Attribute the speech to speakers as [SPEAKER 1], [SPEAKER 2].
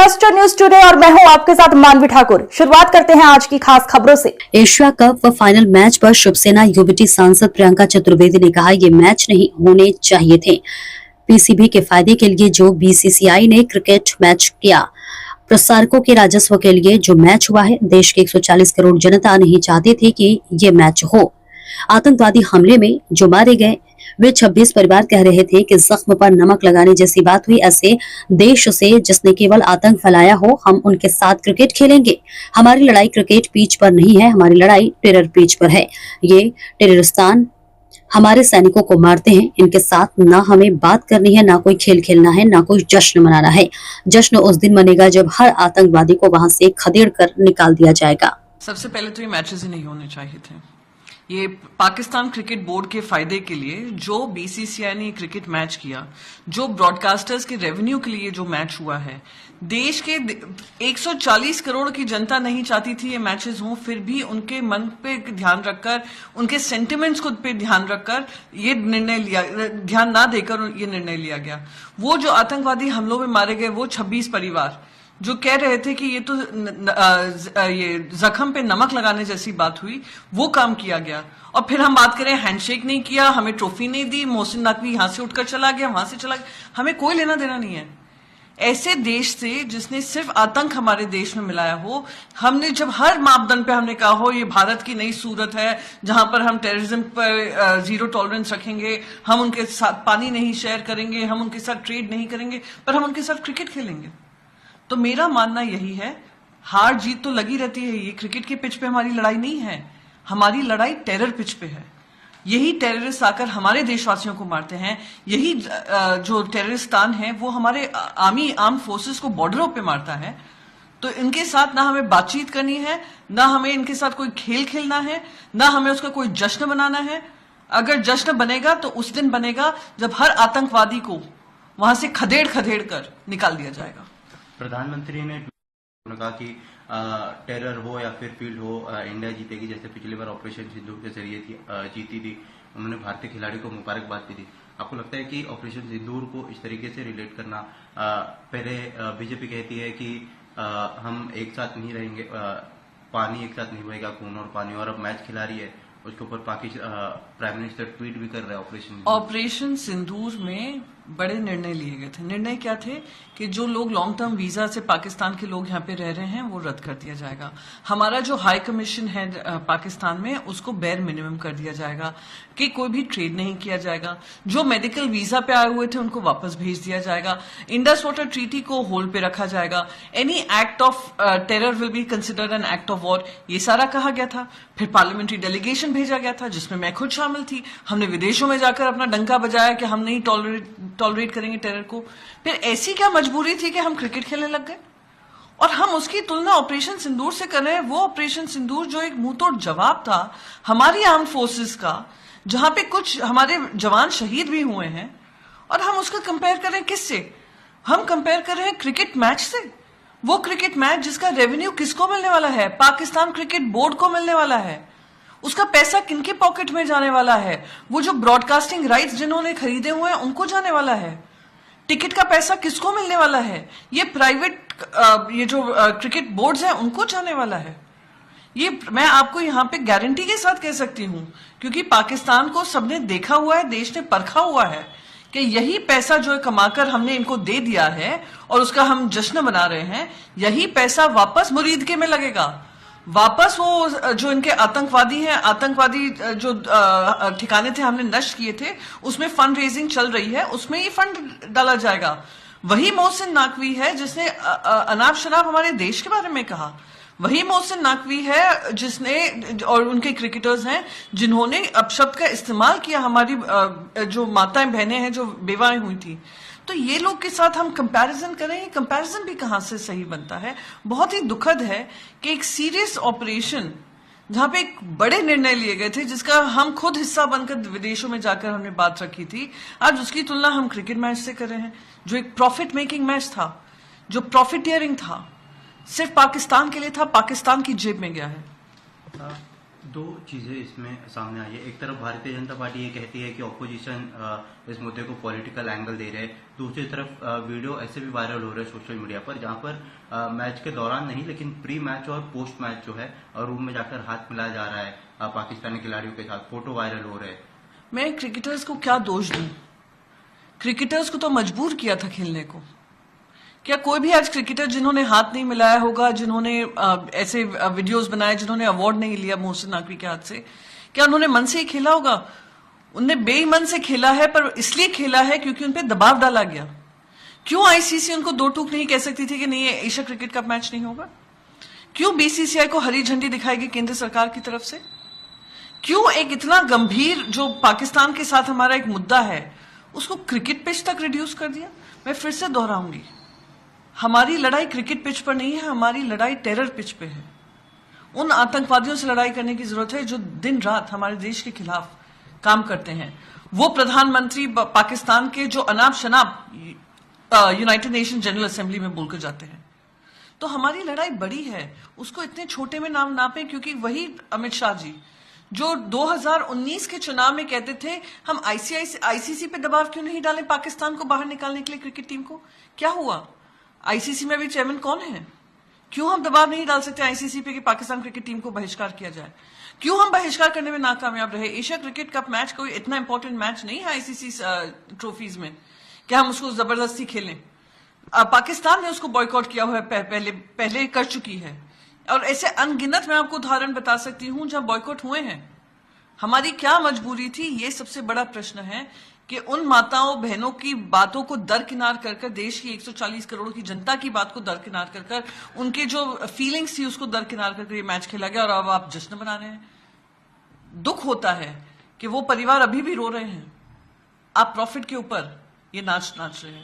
[SPEAKER 1] Cluster news today और मैं हूं आपके साथ मानवी ठाकुर। शुरुआत करते हैं आज की खास खबरों से।
[SPEAKER 2] एशिया कप व फाइनल मैच पर शिवसेना यूबीटी सांसद प्रियंका चतुर्वेदी ने कहा ये मैच नहीं होने चाहिए थे। पीसीबी के फायदे के लिए जो बीसीसीआई ने क्रिकेट मैच किया, प्रसारकों के राजस्व के लिए जो मैच हुआ है, देश के 140 करोड़ जनता नहीं चाहते थे कि ये मैच हो। आतंकवादी हमले में जो मारे गए वे 26 परिवार कह रहे थे कि जख्म पर नमक लगाने जैसी बात हुई। ऐसे देश से जिसने केवल आतंक फैलाया हो, हम उनके साथ क्रिकेट खेलेंगे। हमारी लड़ाई क्रिकेट पिच पर नहीं है, हमारी लड़ाई टेरर पिच पर है। ये टेररिस्तान हमारे सैनिकों को मारते हैं, इनके साथ ना हमें बात करनी है, ना कोई खेल खेलना है, ना कोई जश्न मनाना है। जश्न उस दिन मनेगा जब हर आतंकवादी को वहां से खदेड़ कर निकाल दिया जाएगा।
[SPEAKER 3] सबसे पहले तो ये मैचेस ही नहीं होने चाहिए थे। ये पाकिस्तान क्रिकेट बोर्ड के फायदे के लिए जो बीसीसीआई ने क्रिकेट मैच किया, जो ब्रॉडकास्टर्स के रेवेन्यू के लिए जो मैच हुआ है, देश के 140 करोड़ की जनता नहीं चाहती थी ये मैचेस हों, फिर भी उनके मन पे ध्यान रखकर, उनके सेंटिमेंट्स को पे ध्यान रखकर ये निर्णय लिया, ध्यान ना देकर ये निर्णय लिया गया। वो जो आतंकवादी हमलों में मारे गए, वो 26 परिवार जो कह रहे थे कि ये तो ये जख्म पे नमक लगाने जैसी बात हुई, वो काम किया गया। और फिर हम बात करें, हैंडशेक नहीं किया, हमें ट्रॉफी नहीं दी, मोहसिन नकवी यहां से उठकर चला गया, वहां से चला गया, हमें कोई लेना देना नहीं है ऐसे देश से जिसने सिर्फ आतंक हमारे देश में मिलाया हो। हमने जब हर मापदंड पे हमने कहा हो ये भारत की नई सूरत है जहां पर हम टेररिज्म पर जीरो टॉलरेंस रखेंगे, हम उनके साथ पानी नहीं शेयर करेंगे, हम उनके साथ ट्रेड नहीं करेंगे, पर हम उनके साथ क्रिकेट खेलेंगे। तो मेरा मानना यही है, हार जीत तो लगी रहती है, ये क्रिकेट के पिच पे हमारी लड़ाई नहीं है, हमारी लड़ाई टेरर पिच पे है। यही टेररिस्ट आकर हमारे देशवासियों को मारते हैं, यही जो टेररिस्तान है वो हमारे आर्म फोर्सेस को बॉर्डरों पे मारता है। तो इनके साथ ना हमें बातचीत करनी है, ना हमें इनके साथ कोई खेल खेलना है, ना हमें उसका कोई जश्न बनाना है। अगर जश्न बनेगा तो उस दिन बनेगा जब हर आतंकवादी को वहां से खदेड़ खदेड़ कर निकाल दिया जाएगा।
[SPEAKER 4] प्रधानमंत्री ने कहा कि टेरर हो या फिर फील्ड हो, इंडिया जीतेगी, जैसे पिछली बार ऑपरेशन सिंदूर के जरिए जीती थी। उन्होंने भारतीय खिलाड़ी को मुबारकबाद भी दी। आपको लगता है कि ऑपरेशन सिंदूर को इस तरीके से रिलेट करना, पहले बीजेपी कहती है कि हम एक साथ नहीं रहेंगे, पानी एक साथ नहीं बहेगा, खून और पानी, और अब मैच खिला रही है, उसके ऊपर पाकिस्तान प्राइम मिनिस्टर ट्वीट भी कर रहे हैं।
[SPEAKER 3] ऑपरेशन सिंदूर में बड़े निर्णय लिए गए थे। निर्णय क्या थे कि जो लोग लॉन्ग टर्म वीजा से पाकिस्तान के लोग यहाँ पे रह रहे हैं वो रद्द कर दिया जाएगा। हमारा जो हाई कमीशन है पाकिस्तान में, उसको बेर मिनिमम कर दिया जाएगा कि कोई भी ट्रेड नहीं किया जाएगा। जो मेडिकल वीजा पे आए हुए थे उनको वापस भेज दिया जाएगा। इंडस वाटर ट्रीटी को होल्ड पे रखा जाएगा। Any act of terror will be considered an act of war, ये सारा कहा गया था। फिर पार्लियामेंट्री डेलीगेशन भेजा गया था जिसमें मैं खुद शामिल थी। हमने विदेशों में जाकर अपना डंका बजाया कि हम नहीं टॉलरेट करेंगे टेरर को। फिर ऐसी क्या मजबूरी थी कि हम क्रिकेट खेलने लग गए? और हम उसकी तुलना ऑपरेशन सिंदूर से कर रहे हैं। वो ऑपरेशन सिंदूर जो एक मुंहतोड़ जवाब था हमारी आर्म फोर्सेस का, जहां पे कुछ हमारे जवान शहीद भी हुए हैं, और हम उसको कंपेयर कर रहे हैं किससे? हम कंपेयर कर रहे हैं क्रिकेट मैच से। वो क्रिकेट मैच जिसका रेवेन्यू किसको मिलने वाला है? पाकिस्तान क्रिकेट बोर्ड को मिलने वाला है। उसका पैसा किनके पॉकेट में जाने वाला है? वो जो ब्रॉडकास्टिंग राइट्स जिन्होंने खरीदे हुए हैं उनको जाने वाला है। टिकट का पैसा किसको मिलने वाला है? ये प्राइवेट ये जो क्रिकेट बोर्ड्स हैं उनको जाने वाला है। ये मैं आपको यहाँ पे गारंटी के साथ कह सकती हूँ, क्योंकि पाकिस्तान को सबने देखा हुआ है, देश ने परखा हुआ है कि यही पैसा जो कमाकर हमने इनको दे दिया है और उसका हम जश्न मना रहे हैं, यही पैसा वापस मुरीदके में लगेगा। वापस वो जो इनके आतंकवादी हैं, आतंकवादी जो ठिकाने थे हमने नष्ट किए थे, उसमें फंड रेजिंग चल रही है, उसमें ये फंड डाला जाएगा। वही मोहसिन नकवी है जिसने अनाप शनाप हमारे देश के बारे में कहा। वही मोहसिन नकवी है जिसने, और उनके क्रिकेटर्स हैं जिन्होंने अपशब्द का इस्तेमाल किया हमारी जो माताएं बहनें हैं जो बेवाएं हुई थी। तो ये लोग के साथ हम कंपैरिजन करें, कंपैरिजन भी कहां से सही बनता है? बहुत ही दुखद है कि एक सीरियस ऑपरेशन जहां पे एक बड़े निर्णय लिए गए थे, जिसका हम खुद हिस्सा बनकर विदेशों में जाकर हमने बात रखी थी, आज उसकी तुलना हम क्रिकेट मैच से कर रहे हैं जो एक प्रॉफिट मेकिंग मैच था, जो प्रॉफिटियरिंग था, सिर्फ पाकिस्तान के लिए था, पाकिस्तान की जेब में गया है।
[SPEAKER 4] दो चीजें इसमें सामने आई है। एक तरफ भारतीय जनता पार्टी ये कहती है कि ऑपोजिशन इस मुद्दे को पॉलिटिकल एंगल दे रहे हैं, दूसरी तरफ वीडियो ऐसे भी वायरल हो रहे हैं सोशल मीडिया पर जहां पर मैच के दौरान नहीं लेकिन प्री मैच और पोस्ट मैच जो है रूम में जाकर हाथ मिलाया जा रहा है पाकिस्तानी खिलाड़ियों के साथ, फोटो वायरल हो रहे हैं।
[SPEAKER 3] मैं क्रिकेटर्स को क्या दोष दूं? क्रिकेटर्स को तो मजबूर किया था खेलने को। क्या कोई भी आज क्रिकेटर जिन्होंने हाथ नहीं मिलाया होगा, जिन्होंने ऐसे वीडियोस बनाए, जिन्होंने अवार्ड नहीं लिया मोहसिन नकवी के हाथ से, क्या उन्होंने मन से ही खेला होगा? उनने बेईमान से खेला है, पर इसलिए खेला है क्योंकि उन पे दबाव डाला गया। क्यों आईसीसी उनको दो टूक नहीं कह सकती थी कि नहीं, ये एशिया क्रिकेट कप मैच नहीं होगा? क्यों बीसीसीआई को हरी झंडी दिखाएगी केंद्र सरकार की तरफ से? क्यों एक इतना गंभीर जो पाकिस्तान के साथ हमारा एक मुद्दा है उसको क्रिकेट पिच तक रिड्यूस कर दिया? मैं फिर से दोहराऊंगी, हमारी लड़ाई क्रिकेट पिच पर नहीं है, हमारी लड़ाई टेरर पिच पे है। उन आतंकवादियों से लड़ाई करने की जरूरत है जो दिन रात हमारे देश के खिलाफ काम करते हैं। वो प्रधानमंत्री पाकिस्तान के जो अनाप शनाप यूनाइटेड नेशन जनरल असेंबली में बोलकर जाते हैं। तो हमारी लड़ाई बड़ी है, उसको इतने छोटे में नाम नापें, क्योंकि वही अमित शाह जी जो 2019 के चुनाव में कहते थे हम आईसीसी पे दबाव क्यों नहीं डालें पाकिस्तान को बाहर निकालने के लिए क्रिकेट टीम को, क्या हुआ? आईसीसी में अभी चेयरमैन कौन है? क्यों हम दबाव नहीं डाल सकते आईसीसी पे कि पाकिस्तान क्रिकेट टीम को बहिष्कार किया जाए? क्यों हम बहिष्कार करने में नाकामयाब रहे? एशिया क्रिकेट कप मैच कोई इतना इंपॉर्टेंट मैच नहीं है आईसीसी ट्रॉफीज में कि हम उसको जबरदस्ती खेलें। पाकिस्तान ने उसको बॉयकॉट किया हुआ है, पहले कर चुकी है, और ऐसे अनगिनत मैं आपको उदाहरण बता सकती हूं जहां बॉयकॉट हुए हैं। हमारी क्या मजबूरी थी, ये सबसे बड़ा प्रश्न है कि उन माताओं बहनों की बातों को दरकिनार कर देश की 140 करोड़ की जनता की बात को दरकिनार कर उनके जो फीलिंग्स थी उसको दरकिनार कर ये मैच खेला गया, और अब आप जश्न मना रहे हैं। दुख होता है कि वो परिवार अभी भी रो रहे हैं, आप प्रॉफिट के ऊपर ये नाच रहे हैं।